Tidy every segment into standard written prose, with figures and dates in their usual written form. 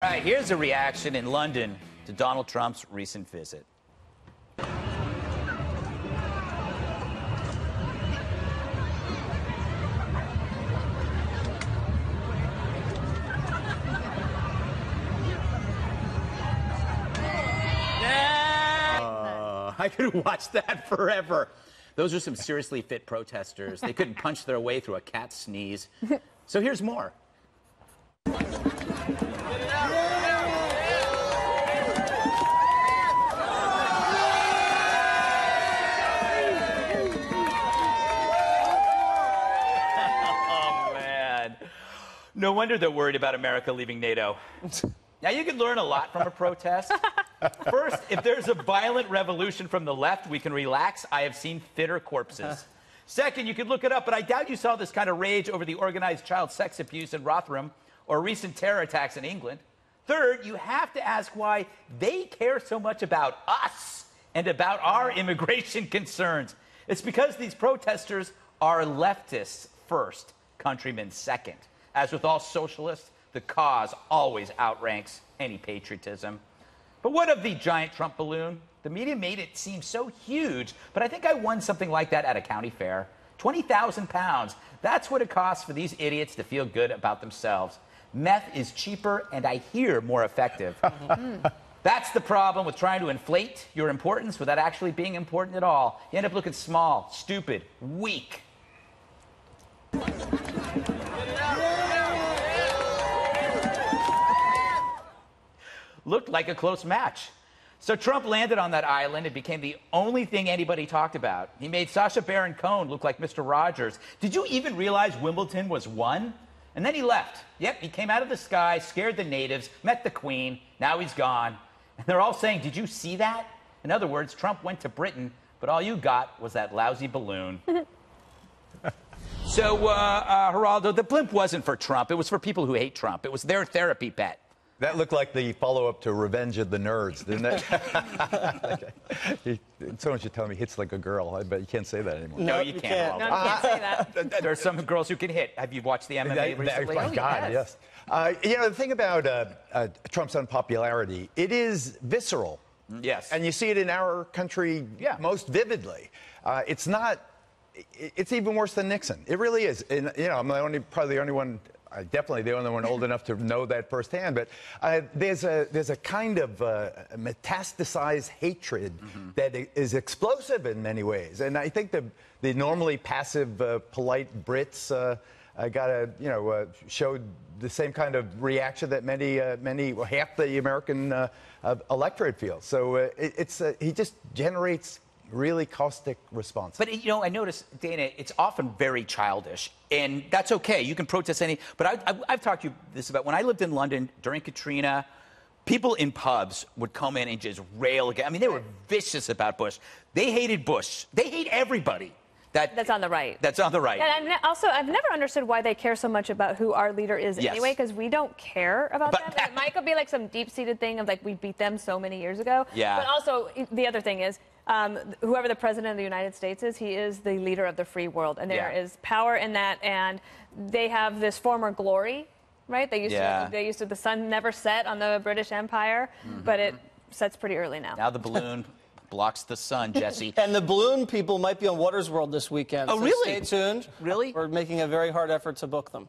All right, here's a reaction in London to Donald Trump's recent visit. I could watch that forever. Those are some seriously fit protesters. They couldn't punch their way through a cat's sneeze. So here's more. Oh, man. No wonder they're worried about America leaving NATO. Now, you can learn a lot from a protest. First, if there's a violent revolution from the left, we can relax. I have seen fitter corpses. Second, you could look it up, but I doubt you saw this kind of rage over the organized child sex abuse in Rotherham or recent terror attacks in England. Third, you have to ask why they care so much about us and about our immigration concerns. It's because these protesters are leftists first, countrymen second. As with all socialists, the cause always outranks any patriotism. But what of the giant Trump balloon? The media made it seem so huge, but I think I won something like that at a county fair. 20,000 pounds. That's what it costs for these idiots to feel good about themselves. Meth is cheaper and I hear more effective. That's the problem with trying to inflate your importance without actually being important at all. You end up looking small, stupid, weak. Looked like a close match. So Trump landed on that island. It became the only thing anybody talked about. He made Sacha Baron Cohen look like Mr. Rogers. Did you even realize Wimbledon was won? And then he left. Yep, he came out of the sky, scared the natives, met the Queen. Now he's gone. And they're all saying, did you see that? In other words, Trump went to Britain, but all you got was that lousy balloon. So, Geraldo, the blimp wasn't for Trump. It was for people who hate Trump. It was their therapy pet. That looked like the follow-up to Revenge of the Nerds, didn't it? Someone should tell me he hits like a girl, but you can't say that anymore. No, you can't. No, you can't say that. There are some girls who can hit. Have you watched the MMA recently? My God, yes. You know, the thing about Trump's unpopularity, it is visceral. Yes. And you see it in our country most vividly. It's not... It's even worse than Nixon. It really is. And, you know, I'm probably the only one... definitely the only one old enough to know that firsthand, but there's a kind of metastasized hatred that is explosive in many ways, and I think the normally passive, polite Brits showed the same kind of reaction that half the American electorate feels. So he just generates really caustic response. But, you know, I notice, Dana, it's often very childish, and that's okay. You can protest but I've talked to you this about when I lived in London during Katrina, people in pubs would come in and just rail again. I mean, they were vicious about Bush. They hated Bush. They hate everybody. That's on the right. That's on the right. And I've never understood why they care so much about who our leader is anyway, because we don't care about that. It might be like some deep-seated thing of like we beat them so many years ago. Yeah. But also, the other thing is, whoever the president of the United States is, he is the leader of the free world. And there is power in that, and they have this former glory, right? They used to, the sun never set on the British Empire, but it sets pretty early now. Now the balloon blocks the sun, Jesse. And the balloon people might be on Water's World this weekend. Oh, so really? Stay tuned. Really? We're making a very hard effort to book them.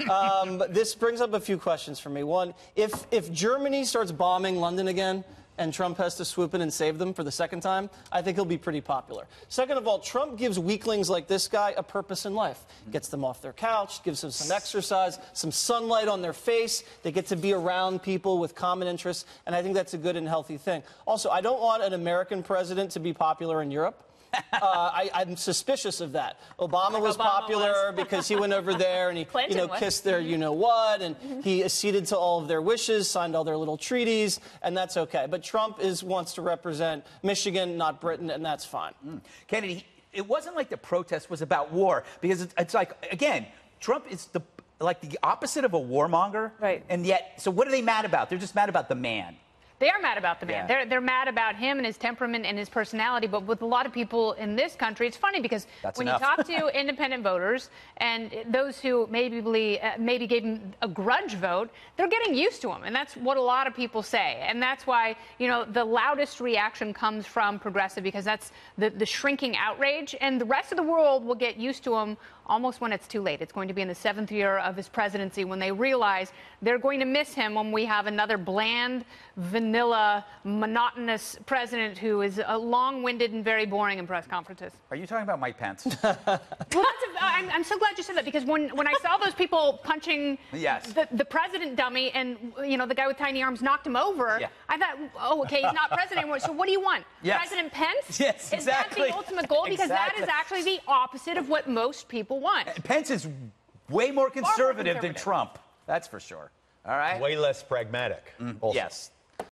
But this brings up a few questions for me. One, if Germany starts bombing London again, and Trump has to swoop in and save them for the second time, I think he'll be pretty popular. Second of all, Trump gives weaklings like this guy a purpose in life. Gets them off their couch, gives them some exercise, some sunlight on their face. They get to be around people with common interests, and I think that's a good and healthy thing. Also, I don't want an American president to be popular in Europe. I'm suspicious of that. Obama was popular because he went over there and he kissed their you-know-what, and he acceded to all of their wishes, signed all their little treaties, and that's okay. But Trump wants to represent Michigan, not Britain, and that's fine. Kennedy, it wasn't like the protest was about war, because it's like, again, Trump is the opposite of a warmonger. Right. And yet, so what are they mad about? They're just mad about the man. They are mad about the man. Yeah. They're mad about him and his temperament and his personality. But with a lot of people in this country, it's funny because when you talk to independent voters and those who maybe gave him a grudge vote, they're getting used to him. And that's what a lot of people say. And that's why, the loudest reaction comes from progressive, because that's the shrinking outrage. And the rest of the world will get used to him almost when it's too late. It's going to be in the 7th year of his presidency when they realize they're going to miss him when we have another bland, vanilla, monotonous president who is long-winded and very boring in press conferences. Are you talking about Mike Pence? Well, I'm so glad you said that, because when I saw those people punching the president dummy and, the guy with tiny arms knocked him over, I thought, oh, okay, he's not president anymore. So what do you want? President Pence? Yes, exactly. Is that the ultimate goal? Because that is actually the opposite of what most people want. Pence is way more conservative than Trump. That's for sure. All right? Way less pragmatic. Yes.